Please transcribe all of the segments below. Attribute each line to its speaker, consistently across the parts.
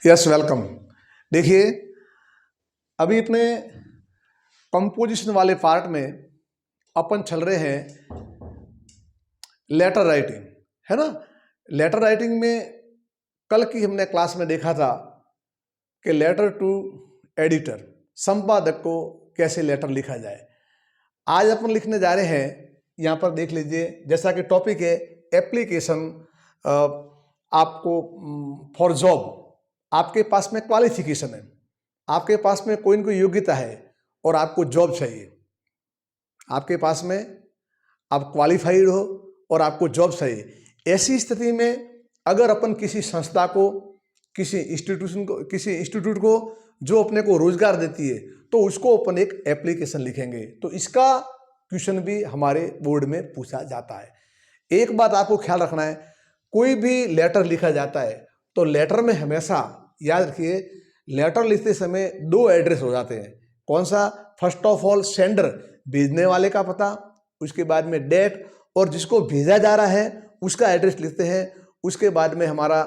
Speaker 1: Yes welcome. देखिए, अभी अपने कंपोजिशन वाले पार्ट में अपन चल रहे हैं लेटर राइटिंग, है ना। लेटर राइटिंग में कल की हमने क्लास में देखा था कि लेटर टू एडिटर, संपादक को कैसे लेटर लिखा जाए। आज अपन लिखने जा रहे हैं, यहाँ पर देख लीजिए, जैसा कि टॉपिक है एप्लीकेशन आपको फॉर जॉब। आपके पास में क्वालिफिकेशन है, आपके पास में कोई न कोई योग्यता है और आपको जॉब चाहिए। आपके पास में आप क्वालिफाइड हो और आपको जॉब चाहिए। ऐसी स्थिति में अगर अपन किसी संस्था को, किसी इंस्टीट्यूट को जो अपने को रोजगार देती है, तो उसको अपन एक एप्लीकेशन लिखेंगे। तो इसका क्वेश्चन भी हमारे बोर्ड में पूछा जाता है। एक बात आपको ख्याल रखना है, कोई भी लेटर लिखा जाता है तो लेटर में हमेशा याद रखिए, लेटर लिखते समय दो एड्रेस हो जाते हैं। कौन सा? फर्स्ट ऑफ ऑल सेंडर, भेजने वाले का पता, उसके बाद में डेट और जिसको भेजा जा रहा है उसका एड्रेस लिखते हैं। उसके बाद में हमारा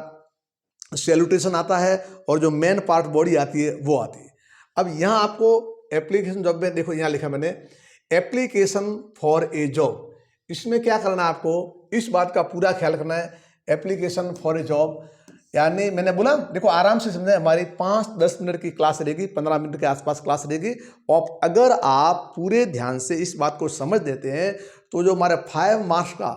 Speaker 1: सैल्यूटेशन आता है और जो मेन पार्ट बॉडी आती है वो आती है। अब यहाँ आपको एप्लीकेशन जॉब में देखो, यहाँ लिखा मैंने एप्लीकेशन फॉर ए जॉब। इसमें क्या करना है आपको, इस बात का पूरा ख्याल करना है। एप्लीकेशन फॉर ए जॉब यानी मैंने बोला, देखो आराम से समझे, हमारी 5-10 मिनट की क्लास रहेगी, 15 मिनट के आसपास क्लास रहेगी। और अगर आप पूरे ध्यान से इस बात को समझ देते हैं तो जो हमारे 5 मार्क्स का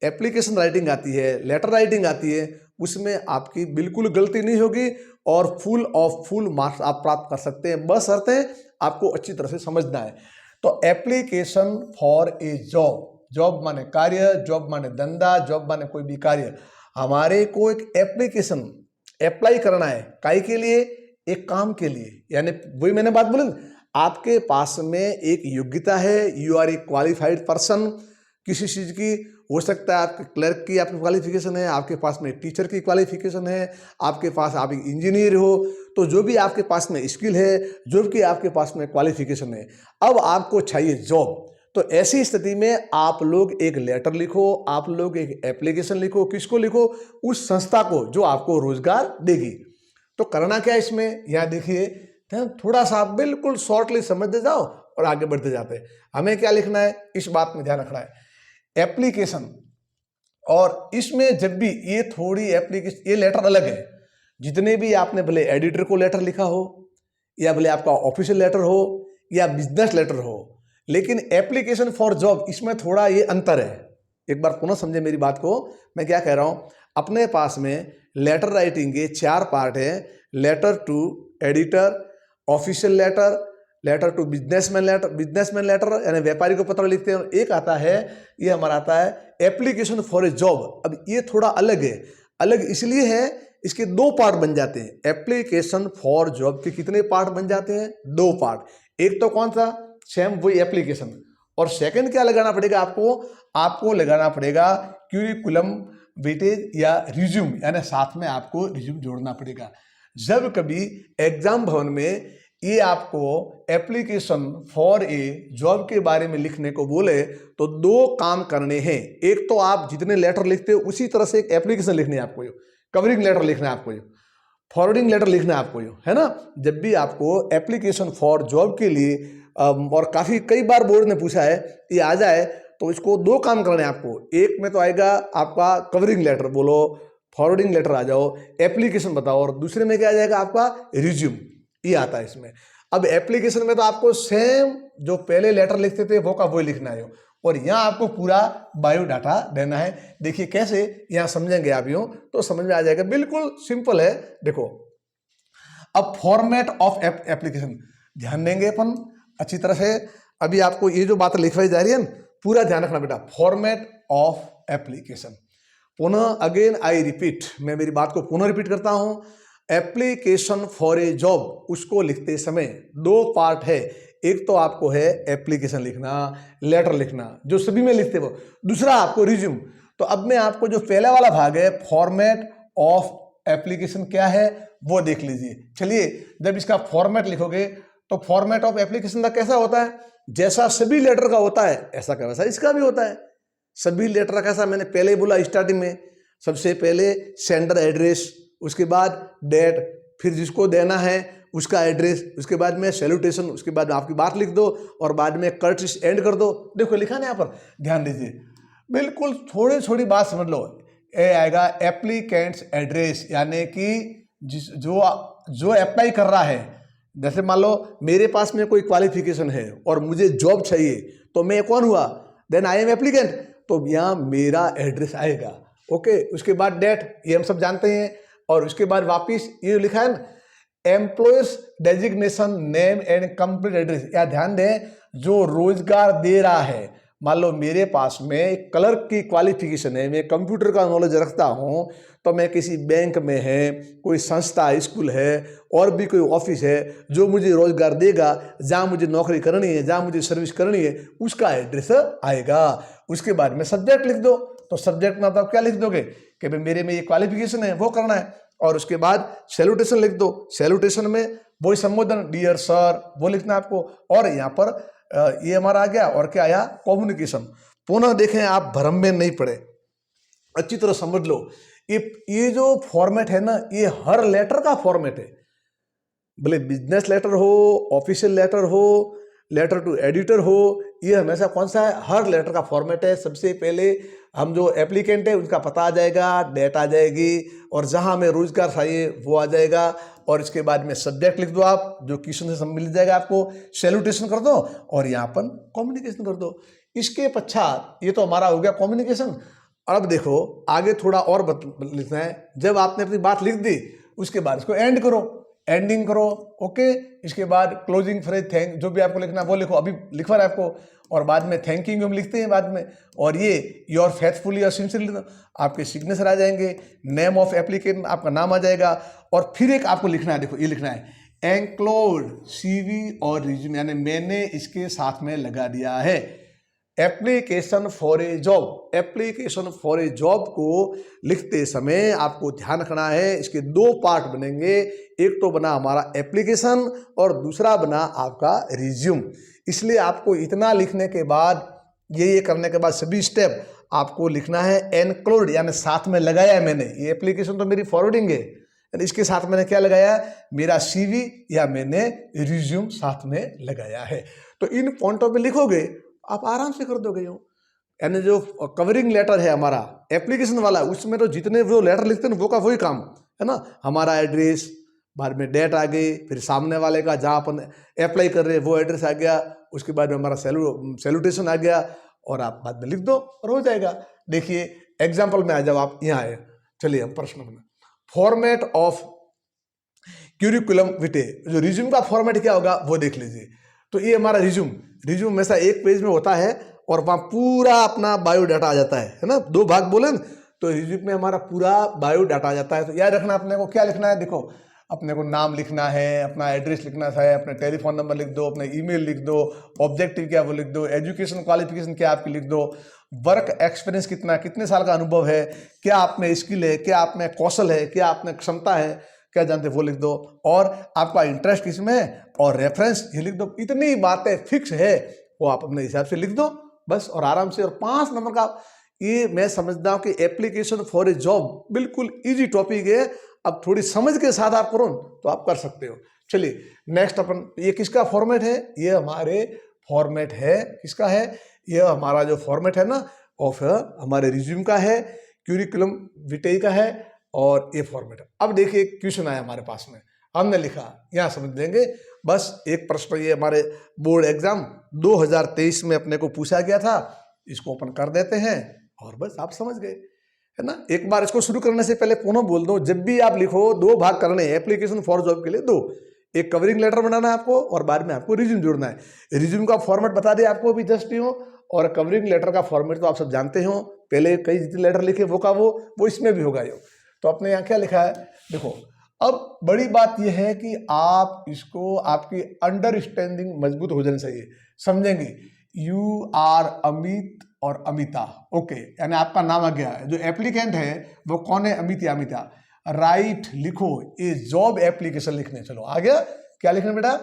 Speaker 1: एप्लीकेशन राइटिंग आती है, लेटर राइटिंग आती है, उसमें आपकी बिल्कुल गलती नहीं होगी और फुल मार्क्स आप प्राप्त कर सकते हैं। बस शर्तें आपको अच्छी तरह से समझना है। तो application for a job, job माने कार्य, जॉब माने धंधा, जॉब माने कोई भी कार्य। हमारे को एक एप्लीकेशन अप्लाई करना है, काहे के लिए? एक काम के लिए। यानी वही मैंने बात बोली, आपके पास में एक योग्यता है, you are a qualified person किसी चीज की। हो सकता है आपके क्लर्क की आपकी क्वालिफिकेशन है, आपके पास में टीचर की क्वालिफिकेशन है, आपके पास आप एक इंजीनियर हो। तो जो भी आपके पास में स्किल है, जो भी आपके पास में क्वालिफिकेशन है, अब आपको चाहिए जॉब। तो ऐसी स्थिति में आप लोग एक लेटर लिखो, आप लोग एक एप्लीकेशन लिखो। किसको लिखो? उस संस्था को जो आपको रोजगार देगी। तो करना क्या इसमें, यहाँ देखिए, थोड़ा सा आप बिल्कुल शॉर्टली समझते जाओ और आगे बढ़ते जाते हैं। हमें क्या लिखना है, इस बात में ध्यान रखना है। एप्लीकेशन, और इसमें जब भी ये थोड़ी एप्लीकेशन, ये लेटर अलग है। जितने भी आपने भले एडिटर को लेटर लिखा हो, या भले आपका ऑफिशियल लेटर हो, या बिजनेस लेटर हो, लेकिन एप्लीकेशन फॉर जॉब इसमें थोड़ा ये अंतर है। एक बार पुनः समझे मेरी बात को, मैं क्या कह रहा हूं। अपने पास में लेटर राइटिंग के 4 पार्ट है। Letter to editor, official letter, letter to businessman letter यानी व्यापारी को पत्र लिखते हैं। एक आता है, ये हमारा आता है एप्लीकेशन फॉर ए जॉब। अब ये थोड़ा अलग है। अलग इसलिए है, इसके 2 पार्ट बन जाते हैं। एप्लीकेशन फॉर जॉब के कितने पार्ट बन जाते हैं? 2 पार्ट। एक तो कौन सा? सेम वही एप्लीकेशन। और सेकंड क्या लगाना पड़ेगा आपको लगाना पड़ेगा क्यूरिकुलम वेटेज या रिज्यूम, यानी साथ में आपको रिज्यूम जोड़ना पड़ेगा। जब कभी एग्जाम भवन में ये आपको एप्लीकेशन फॉर ए जॉब के बारे में लिखने को बोले तो 2 काम करने हैं। एक तो आप जितने लेटर लिखते हो उसी तरह से एक एप्लीकेशन लिखनी है आपको, कवरिंग लेटर लिखना है आपको, फॉरवर्डिंग लेटर लिखना है आपको, है ना। जब भी आपको एप्लीकेशन फॉर जॉब के लिए और कई बार बोर्ड ने पूछा है, ये आ जाए तो इसको 2 काम करने हैं आपको। एक में तो आएगा आपका कवरिंग लेटर बोलो, फॉरवर्डिंग लेटर आ जाओ, एप्लीकेशन बताओ, और दूसरे में क्या आ जाएगा आपका रिज्यूम, ये आता है इसमें। अब एप्लीकेशन में तो आपको सेम जो पहले लेटर लिखते थे वो का वही लिखना है, और यहाँ आपको पूरा बायोडाटा देना है। देखिए कैसे, यहाँ समझेंगे आप यूं तो समझ में आ जाएगा, बिल्कुल सिंपल है। देखो, अब फॉर्मेट ऑफ एप्लीकेशन ध्यान देंगे अपन अच्छी तरह से। अभी आपको ये जो बात लिखवाई जा रही है ना, पूरा ध्यान रखना बेटा। फॉर्मेट ऑफ एप्लीकेशन, पुनः अगेन आई रिपीट, मैं मेरी बात को पुनः रिपीट करता हूं। एप्लीकेशन फॉर ए जॉब, उसको लिखते समय 2 पार्ट है। एक तो आपको है एप्लीकेशन लिखना, लेटर लिखना, जो सभी में लिखते वो। दूसरा आपको रिज्यूम। तो अब मैं आपको जो पहला वाला भाग है फॉर्मेट ऑफ एप्लीकेशन क्या है वो देख लीजिए। चलिए, जब इसका फॉर्मेट लिखोगे तो फॉर्मेट ऑफ एप्लीकेशन का कैसा होता है? जैसा सभी लेटर का होता है ऐसा का वैसा इसका भी होता है। सभी लेटर कैसा, मैंने पहले ही बोला स्टार्टिंग में, सबसे पहले सेंडर एड्रेस, उसके बाद डेट, फिर जिसको देना है उसका एड्रेस, उसके बाद में सैल्यूटेशन, उसके बाद आपकी बात लिख दो और बाद में कर्टिस एंड कर दो। देखो लिखा ना यहाँ पर, ध्यान दीजिए, बिल्कुल थोड़ी थोड़ी बात समझ लो। ए आएगा एप्लीकेंट्स एड्रेस, यानी कि जिस जो अप्लाई कर रहा है, जैसे मान लो मेरे पास में कोई क्वालिफिकेशन है और मुझे जॉब चाहिए, तो मैं कौन हुआ, देन आई एम एप्लीकेंट, तो यहाँ मेरा एड्रेस आएगा। ओके, उसके बाद डेट, ये हम सब जानते हैं, और उसके बाद वापिस ये लिखा है ना, employers designation name and complete address. या ध्यान दें, जो रोजगार दे रहा है, मान लो मेरे पास में क्लर्क की क्वालिफिकेशन है, मैं कंप्यूटर का नॉलेज रखता हूं, तो मैं किसी बैंक में है, कोई संस्था, स्कूल है, और भी कोई ऑफिस है जो मुझे रोजगार देगा, जहां मुझे नौकरी करनी है, जहां मुझे सर्विस करनी है, उसका एड्रेस आएगा। उसके बाद में सब्जेक्ट लिख दो, तो सब्जेक्ट में आप क्या लिख दोगे कि भाई मेरे में ये क्वालिफिकेशन है, वो करना है। और उसके बाद सैल्यूटेशन लिख दो, सैल्यूटेशन में वही संबोधन, डियर सर, वो लिखना है आपको। और यहाँ पर ये हमारा आ गया, और क्या आया, कम्युनिकेशन। पुनः देखें, आप भ्रम में नहीं पड़े, अच्छी तरह समझ लो, ये जो फॉर्मेट है ना, ये हर लेटर का फॉर्मेट है, भले बिजनेस लेटर हो, ऑफिशियल लेटर हो, लेटर टू एडिटर हो, ये हमेशा कौन सा है, हर लेटर का फॉर्मेट है। सबसे पहले हम जो एप्लीकेंट है उनका पता आ जाएगा, डेट आ जाएगी, और जहां हमें रोजगार चाहिए वो आ जाएगा, और इसके बाद में सब्जेक्ट लिख दो आप, जो क्वेश्चन से मिल जाएगा आपको, सैल्यूटेशन कर दो, और यहाँ पर कम्युनिकेशन कर दो। इसके पश्चात ये तो हमारा हो गया कम्युनिकेशन। अब देखो आगे थोड़ा और लिखना है। जब आपने अपनी बात लिख दी, उसके बाद इसको एंड करो, एंडिंग करो। ओके, इसके बाद क्लोजिंग फ्रेज, थैंक, जो भी आपको लिखना है वो लिखो, अभी लिखवा रहा है आपको, और बाद में थैंक यू हम लिखते हैं बाद में, और ये योर फेथफुली और सिंसियरली आपके सिग्नेचर आ जाएंगे, नेम ऑफ एप्लीकेंट आपका नाम आ जाएगा, और फिर एक आपको लिखना है, देखो ये लिखना है, एंक्लोज सीवी और रिज्यूम, यानी मैंने इसके साथ में लगा दिया है application for a job. Application for a job को लिखते समय आपको ध्यान रखना है, इसके दो पार्ट बनेंगे, एक तो बना हमारा एप्लीकेशन और दूसरा बना आपका रिज्यूम। इसलिए आपको इतना लिखने के बाद, ये करने के बाद सभी स्टेप आपको लिखना है एनक्लोड, यानी साथ में लगाया है मैंने, ये एप्लीकेशन तो मेरी फॉरवर्डिंग है, इसके साथ मैंने क्या लगाया, मेरा सीवी या मैंने रिज्यूम साथ में लगाया है। तो इन पॉइंटों पे लिखोगे आप आराम से कर दोगे। यानी जो कवरिंग लेटर है हमारा एप्लीकेशन वाला, उसमें तो जितने वो लेटर लिखते हैं वो का वही काम है ना, हमारा एड्रेस, बाद में डेट आ गई, फिर सामने वाले का जहाँ अपन अप्लाई कर रहे हैं वो एड्रेस आ गया, उसके बाद में हमारा सैल्यूटेशन आ गया, और आप बाद में लिख दो और हो जाएगा। देखिए एग्जाम्पल में आ जाओ, आप यहाँ आए, चलिए हम प्रश्न में, फॉर्मेट ऑफ क्यूरिकुलम विटे, जो रिज्यूम का फॉर्मेट क्या होगा वो देख लीजिए। तो ये हमारा रिज्यूम हमेशा एक पेज में होता है, और वहाँ पूरा अपना बायोडाटा आ जाता है ना, दो भाग बोले ना, तो रिज्यूम में हमारा पूरा बायोडाटा आ जाता है। तो याद रखना अपने को क्या लिखना है, देखो अपने को नाम लिखना है, अपना एड्रेस लिखना है, अपने टेलीफोन नंबर लिख दो, अपने ईमेल लिख दो, ऑब्जेक्टिव क्या वो लिख दो, एजुकेशन क्वालिफिकेशन क्या आपकी लिख दो, वर्क एक्सपीरियंस कितना, कितने साल का अनुभव है, क्या आप में स्किल है, क्या आप में कौशल है, क्या आप में क्षमता है, क्या जानते वो लिख दो, और आपका इंटरेस्ट किसमें है, और रेफरेंस ये लिख दो। इतनी बातें फिक्स है, वो आप अपने हिसाब से लिख दो बस, और आराम से। और 5 नंबर का ये मैं समझता हूँ कि एप्लीकेशन फॉर ए जॉब बिल्कुल इजी टॉपिक है, अब थोड़ी समझ के साथ आप करो तो आप कर सकते हो। चलिए नेक्स्ट अपन, ये किसका फॉर्मेट है, ये हमारे फॉर्मेट है, किसका है, ये हमारा जो फॉर्मेट है ना ऑफ हमारे रिज्यूम का है, क्यूरिकुलम विटे का है, और ये फॉर्मेट है। अब देखिए क्वेश्चन आया हमारे पास में, हमने लिखा, यहाँ समझ लेंगे बस। एक प्रश्न ये हमारे बोर्ड एग्जाम 2023 में अपने को पूछा गया था, इसको अपन कर देते हैं और बस आप समझ गए, है ना। एक बार इसको शुरू करने से पहले पुनः बोल दो, जब भी आप लिखो 2 भाग करने हैं एप्लीकेशन फॉर जॉब के लिए, 2, एक कवरिंग लेटर बनाना है आपको, और बाद में आपको रिज्यूम जोड़ना है। रिज्यूम का फॉर्मेट बता दें आपको अभी जस्ट हो, और कवरिंग लेटर का फॉर्मेट तो आप सब जानते हो, पहले कई जितने लेटर लिखे वो का वो इसमें भी होगा। तो अपने यहाँ क्या लिखा है देखो। अब बड़ी बात यह है कि आप इसको, आपकी अंडरस्टैंडिंग मजबूत हो जानी चाहिए, समझेंगे। यू आर अमित और अमिता, ओके, यानी आपका नाम आ गया, जो एप्लीकेंट है वो कौन है, अमित या अमिता। राइट लिखो, ये जॉब एप्लीकेशन लिखने, चलो आ गया, क्या लिखना बेटा,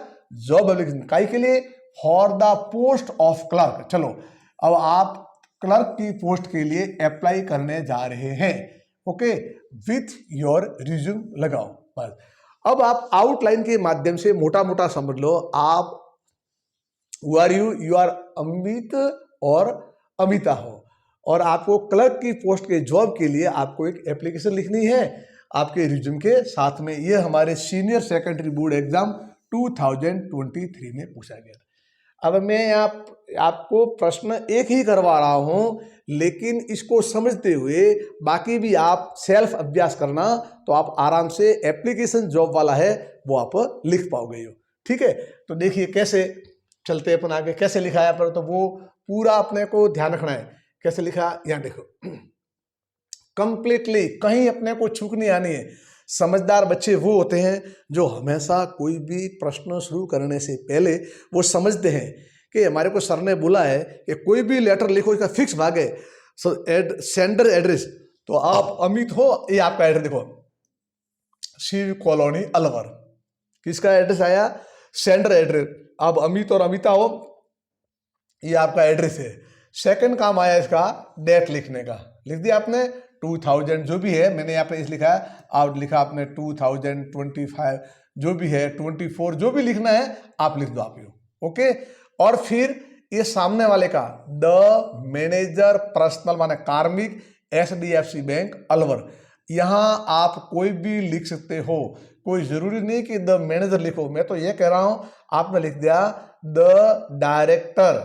Speaker 1: जॉब एप्लीकेशन, काई के लिए, for the post of clerk. चलो अब आप क्लर्क की पोस्ट के लिए अप्लाई करने जा रहे हैं, ओके, विथ योर रिज्यूम लगाओ बस। अब आप आउटलाइन के माध्यम से मोटा मोटा समझ लो। आप who are you, you are Amit और अमिता हो, और आपको क्लर्क की पोस्ट के जॉब के लिए आपको एक एप्लीकेशन लिखनी है आपके रिज्यूम के साथ में। ये हमारे सीनियर सेकेंडरी बोर्ड एग्जाम 2023 में पूछा गया। अब मैं आपको प्रश्न एक ही करवा रहा हूं, लेकिन इसको समझते हुए बाकी भी आप सेल्फ अभ्यास करना, तो आप आराम से एप्लीकेशन जॉब वाला है वो आप लिख पाओगे। ठीक है, तो देखिए कैसे चलते अपन आगे, कैसे लिखा है पर, तो वो पूरा अपने को ध्यान रखना है। कैसे लिखा, यहाँ देखो, कंप्लीटली कहीं अपने को चूक नहीं आनी है। समझदार बच्चे वो होते हैं जो हमेशा कोई भी प्रश्न शुरू करने से पहले वो समझते हैं कि हमारे को सर ने बोला है कि कोई भी लेटर लिखो इसका फिक्स भाग है, सेंडर एड्रेस। तो आप अमित हो, ये आपका एड्रेस देखो, शिव कॉलोनी अलवर, किसका एड्रेस आया, सेंडर एड्रेस। अब अमित और अमिता हो, ये आपका एड्रेस है। सेकंड काम आया इसका डेट लिखने का, लिख दिया आपने 2000 जो भी है, मैंने यहाँ पे इस लिखा है, आप लिखा आपने 2025 जो भी है, 24 जो भी लिखना है आप लिख दो आप यू। ओके, और फिर ये सामने वाले का द मैनेजर पर्सनल माने कार्मिक HDFC बैंक अलवर, यहाँ आप कोई भी लिख सकते हो, कोई जरूरी नहीं कि द मैनेजर लिखो। मैं तो ये कह रहा हूं आपने लिख दिया द डायरेक्टर,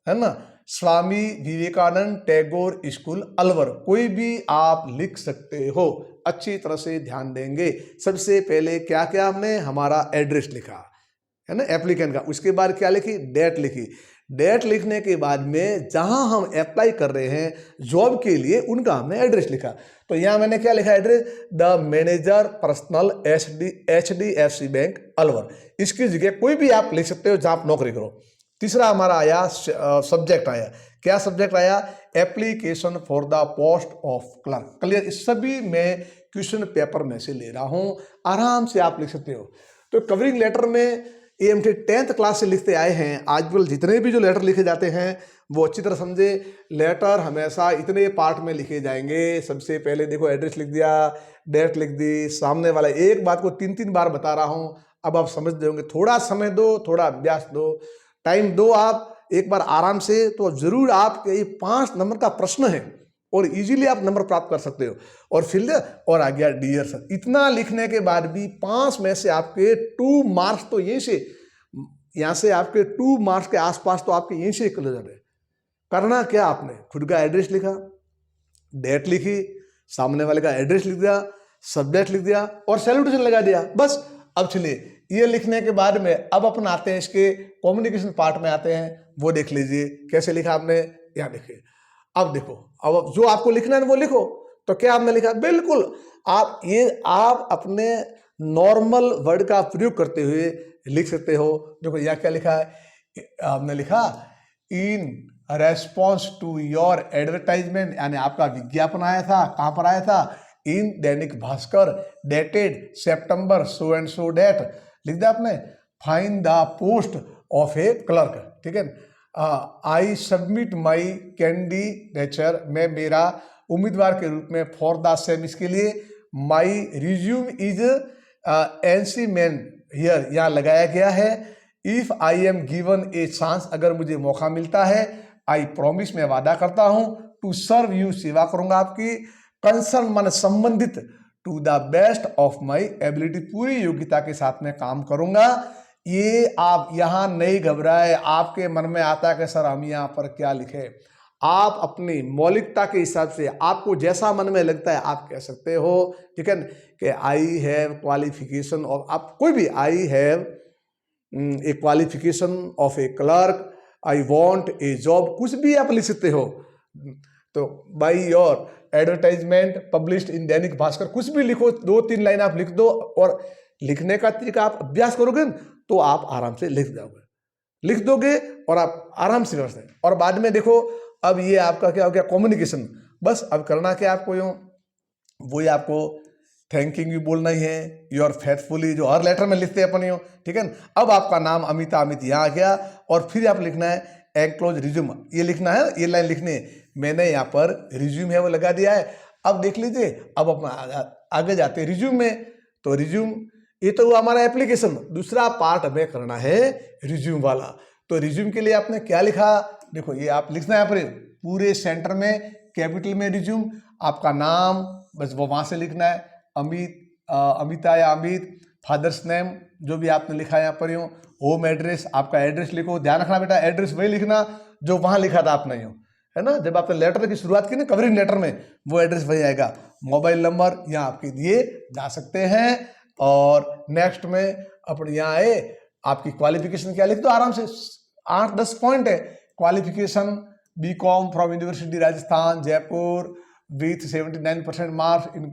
Speaker 1: है ना, स्वामी विवेकानंद टैगोर स्कूल अलवर, कोई भी आप लिख सकते हो। अच्छी तरह से ध्यान देंगे। सबसे पहले क्या क्या हमने हमारा एड्रेस लिखा है ना एप्लीकेंट का, उसके बाद क्या लिखी, डेट लिखी। डेट लिखने के बाद में जहां हम अप्लाई कर रहे हैं जॉब के लिए उनका हमने एड्रेस लिखा। तो यहां मैंने क्या लिखा address, the manager personnel HDFC bank Alwar. इसकी जगह कोई भी आप लिख सकते हो जहां आप नौकरी करो। तीसरा हमारा आया सब्जेक्ट आया, क्या सब्जेक्ट आया, application for the post of clerk. Clear, इस सभी मैं क्वेश्चन पेपर में से ले रहा हूं, आराम से आप लिख सकते हो। तो कवरिंग लेटर में AMT 10th क्लास से लिखते आए हैं, आजकल जितने भी जो लेटर लिखे जाते हैं वो अच्छी तरह समझे। लेटर हमेशा इतने पार्ट में लिखे जाएंगे। सबसे पहले देखो एड्रेस लिख दिया, डेट लिख दी, सामने वाला एक बात को 3-3 बार बता रहा हूं, अब आप समझ जाओगे। थोड़ा समय दो, थोड़ा अभ्यास दो, टाइम दो, आप एक बार आराम से, तो जरूर आपके 5 नंबर का प्रश्न है और इजीली आप नंबर प्राप्त कर सकते हो। और फिर और आ गया डियर सर, इतना लिखने के बाद भी 5 में से आपके 2 मार्क्स तो यहीं से, यहाँ से आपके 2 मार्क्स के आसपास तो आपके यहीं से क्लियर है। करना क्या, आपने खुद का एड्रेस लिखा, डेट लिखी, सामने वाले का एड्रेस लिख दिया, सब्जेक्ट लिख दिया और सैल्यूटेशन लगा दिया, बस। अब चलिए ये लिखने के बाद में अब अपन आते हैं इसके कम्युनिकेशन पार्ट में आते हैं, वो देख लीजिए कैसे लिखा आपने, यहाँ देखिए। अब देखो, अब जो आपको लिखना है वो लिखो। तो क्या आपने लिखा, बिल्कुल आप अपने नॉर्मल वर्ड का प्रयोग करते हुए लिख सकते हो। देखो यहाँ क्या लिखा है, आपने लिखा in response to your advertisement, यानी आपका विज्ञापन आया था, कहाँ पर आया था, in Dainik Bhaskar, dated September so and so date, लिख दिया आपने। Find the post of a clerk, ठीक है। आई सबमिट माई कैंडिडेचर, मैं मेरा उम्मीदवार के रूप में फॉर द सेम, इसके लिए my resume is NC man here, यहाँ लगाया गया है। If I am given a chance, अगर मुझे मौका मिलता है, आई प्रॉमिस, मैं वादा करता हूँ, टू सर्व यू, सेवा करूंगा आपकी, कंसर्न मन संबंधित, to the best of my ability, पूरी योग्यता के साथ में काम करूंगा। ये आप यहाँ नहीं घबराए। आपके मन में आता है कि सर हम यहाँ पर क्या लिखे, आप अपनी मौलिकता के हिसाब से आपको जैसा मन में लगता है आप कह सकते हो, ठीक है, कि आई हैव क्वालिफिकेशन ऑफ, आप कोई भी, I have a qualification of a clerk, I want A job, कुछ भी आप लिख सकते हो। तो by your advertisement published in Dainik Bhaskar, कुछ भी लिखो, 2-3 लाइन आप लिख दो, और लिखने का तरीका आप अभ्यास करोगे तो आप आराम से लिख जाओगे, लिख दोगे और आप आराम से कर सकते। और बाद में देखो, अब ये आपका क्या हो गया, कम्युनिकेशन। बस अब करना क्या आपको, यूँ वही आपको थैंकिंग यू बोलना ही है, योर फेथफुली, जो हर लेटर में लिखते हैं अपन यूँ, ठीक है ना। अब आपका नाम अमिता अमित यहाँ आ गया, और फिर आप लिखना है एनक्लोज रिज्यूम, ये लिखना है, ये लाइन लिखनी है। मैंने यहाँ पर रिज्यूम है वो लगा दिया है। अब देख लीजिए, अब अपना आगे जाते हैं रिज्यूम में। तो रिज्यूम ये तो हुआ हमारा एप्लीकेशन। दूसरा पार्ट हमें करना है रिज्यूम वाला। तो रिज्यूम के लिए आपने क्या लिखा, देखो ये आप लिखना है यहाँ पर पूरे सेंटर में कैपिटल में रिज्यूम, आपका नाम बस वो वहाँ से लिखना है, अमित अमिता या अमित, फादर्स नेम जो भी आपने लिखा है यहाँ पर यूँ, होम एड्रेस आपका एड्रेस लिखो, ध्यान रखना बेटा एड्रेस वही लिखना जो वहाँ लिखा था आपने यूँ, है ना, जब आपने लेटर की शुरुआत की ना कवरिंग लेटर में, वो एड्रेस वही आएगा। मोबाइल नंबर यहाँ आपके दिए जा सकते हैं। और नेक्स्ट में अपने यहाँ आए, आपकी क्वालिफिकेशन क्या लिख दो आराम से, 8-10 पॉइंट है। Qualification BCom from university Rajasthan Jaipur with 79% marks in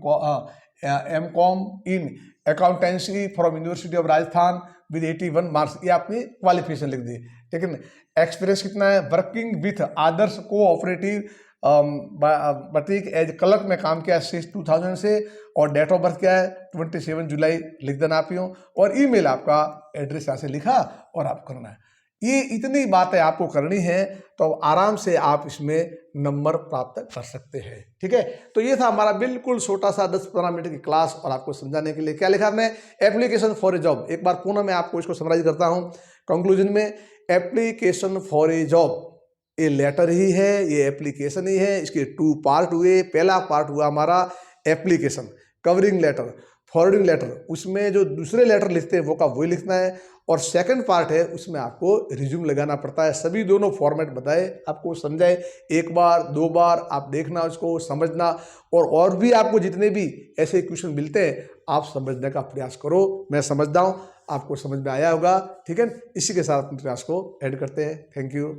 Speaker 1: MCom in accountancy from university of Rajasthan with 81 marks, ये आपने क्वालिफिकेशन लिख दी, ठीक है। एक्सपीरियंस कितना है, working with Adarsh cooperative boutique as clerk में काम किया सिंस 2000 से, और डेट ऑफ बर्थ क्या है 27 जुलाई लिख देना आप यूँ, और ईमेल आपका एड्रेस यहाँ से लिखा और आप करना है। ये इतनी बातें आपको करनी है, तो आराम से आप इसमें नंबर प्राप्त कर सकते हैं, ठीक है। तो ये था हमारा बिल्कुल छोटा सा 10-15 मिनट की क्लास, और आपको समझाने के लिए क्या लिखा हमने, एप्लीकेशन फॉर ए जॉब। एक बार पुनः मैं आपको इसको समराइज करता हूँ कंक्लूजन में, एप्लीकेशन फॉर ए जॉब ये लेटर ही है, ये एप्लीकेशन ही है। इसके 2 पार्ट हुए। पहला पार्ट हुआ हमारा application, covering letter, forwarding letter, उसमें जो दूसरे लेटर लिखते हैं वो का वही लिखना है, और सेकंड पार्ट है उसमें आपको रिज्यूम लगाना पड़ता है। सभी दोनों फॉर्मेट बताए आपको, समझाए, 1 बार 2 बार आप देखना, उसको समझना, और भी आपको जितने भी ऐसे क्वेश्चन मिलते हैं आप समझने का प्रयास करो। मैं समझता हूँ आपको समझ में आया होगा, ठीक है। इसी के साथ अपने प्रयास को ऐड करते हैं। Thank you.